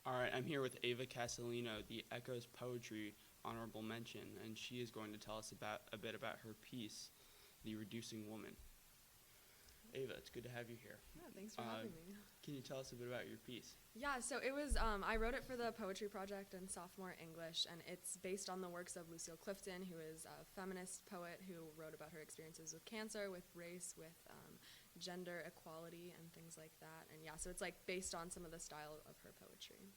All right, I'm here with Ava Casalino, the Echoes Poetry Honorable Mention, and she is going to tell us about a bit about her piece, The Reducing Woman. Ava, it's good to have you here. Yeah, thanks for having me. Can you tell us a bit about your piece? Yeah, so it was, I wrote it for the Poetry Project in sophomore English, and it's based on the works of Lucille Clifton, who is a feminist poet who wrote about her experiences with cancer, with race, with gender equality, and things like that. And yeah, so it's like based on some of the style of her poetry.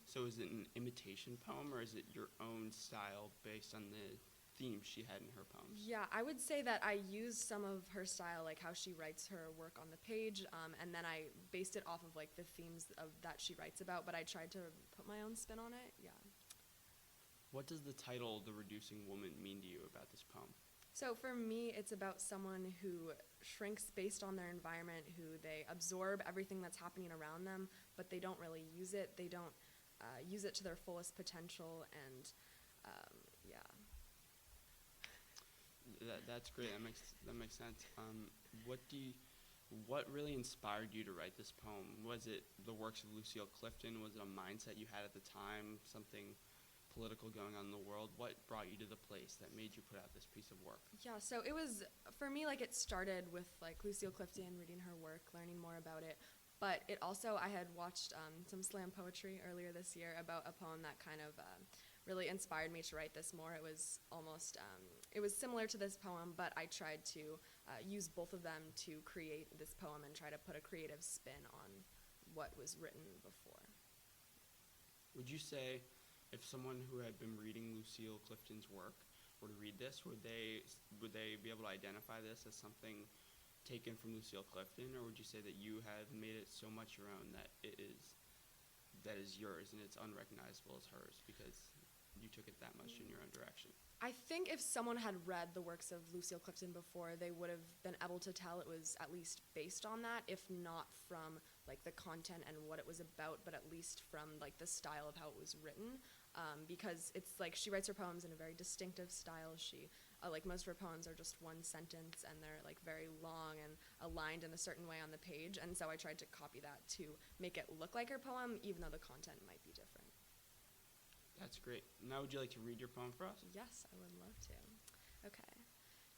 So is it an imitation poem, or is it your own style based on the themes she had in her poems? Yeah, I would say that I used some of her style, like how she writes her work on the page, and then I based it off of like the themes that she writes about, but I tried to put my own spin on it, yeah. What does the title, The Reducing Woman, mean to you about this poem? So for me, it's about someone who shrinks based on their environment, who they absorb everything that's happening around them, but they don't really use it. They don't use it to their fullest potential, and yeah. That's great. That makes sense. What really inspired you to write this poem? Was it the works of Lucille Clifton? Was it a mindset you had at the time? Something political going on in the world? What brought you to the place that made you put out this piece of work? Yeah, so it was, for me, like it started with like Lucille Clifton, reading her work, learning more about it. But it also, I had watched some slam poetry earlier this year about a poem that kind of really inspired me to write this more. It was almost, it was similar to this poem, but I tried to use both of them to create this poem and try to put a creative spin on what was written before. Would you say if someone who had been reading Lucille Clifton's work were to read this, would they be able to identify this as something taken from Lucille Clifton, or would you say that you have made it so much your own that it is yours and it's unrecognizable as hers because you took it that much in your own direction? I think if someone had read the works of Lucille Clifton before, they would have been able to tell it was at least based on that, if not from like the content and what it was about, but at least from like the style of how it was written. Because it's like she writes her poems in a very distinctive style. She, like most of her poems are just one sentence and they're like very long and aligned in a certain way on the page. And so I tried to copy that to make it look like her poem, even though the content might be different. That's great. Now would you like to read your poem for us? Yes, I would love to. Okay.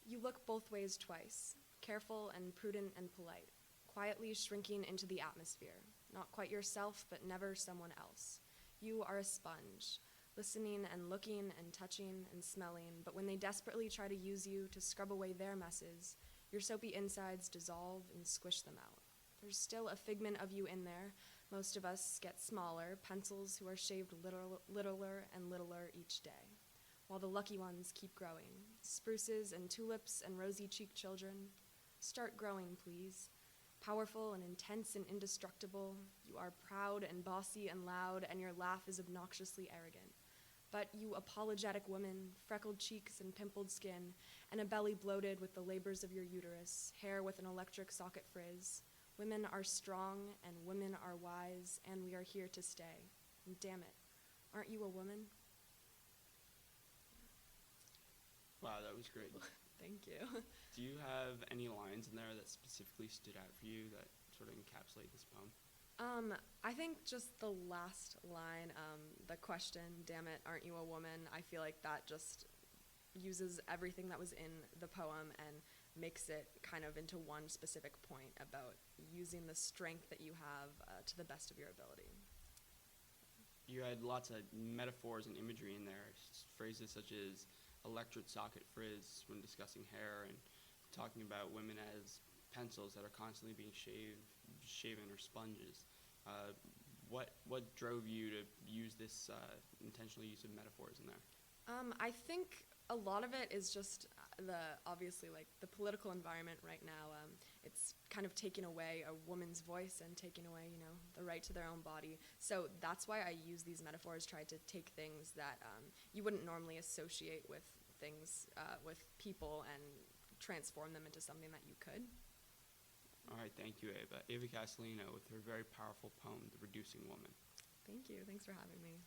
You look both ways twice, careful and prudent and polite, quietly shrinking into the atmosphere, not quite yourself, but never someone else. You are a sponge, listening and looking and touching and smelling, but when they desperately try to use you to scrub away their messes, your soapy insides dissolve and squish them out. There's still a figment of you in there. Most of us get smaller, pencils who are shaved littler and littler each day, while the lucky ones keep growing. Spruces and tulips and rosy-cheeked children, start growing, please. Powerful and intense and indestructible, you are proud and bossy and loud, and your laugh is obnoxiously arrogant. But you apologetic woman, freckled cheeks and pimpled skin, and a belly bloated with the labors of your uterus, hair with an electric socket frizz, women are strong and women are wise, and we are here to stay. And damn it, aren't you a woman? Wow, that was great. Thank you. Do you have any lines in there that specifically stood out for you that sort of encapsulate this poem? I think just the last line, the question, damn it, aren't you a woman? I feel like that just uses everything that was in the poem and makes it kind of into one specific point about using the strength that you have to the best of your ability. You had lots of metaphors and imagery in there, phrases such as electric socket frizz when discussing hair and talking about women as pencils that are constantly being shaven or sponges. What drove you to use this intentional use of metaphors in there? I think a lot of it is just obviously like the political environment right now. It's kind of taking away a woman's voice and taking away, the right to their own body. So that's why I use these metaphors, try to take things that you wouldn't normally associate with things, with people, and transform them into something that you could. All right, thank you, Ava. Ava Casalino with her very powerful poem, The Reducing Woman. Thank you. Thanks for having me.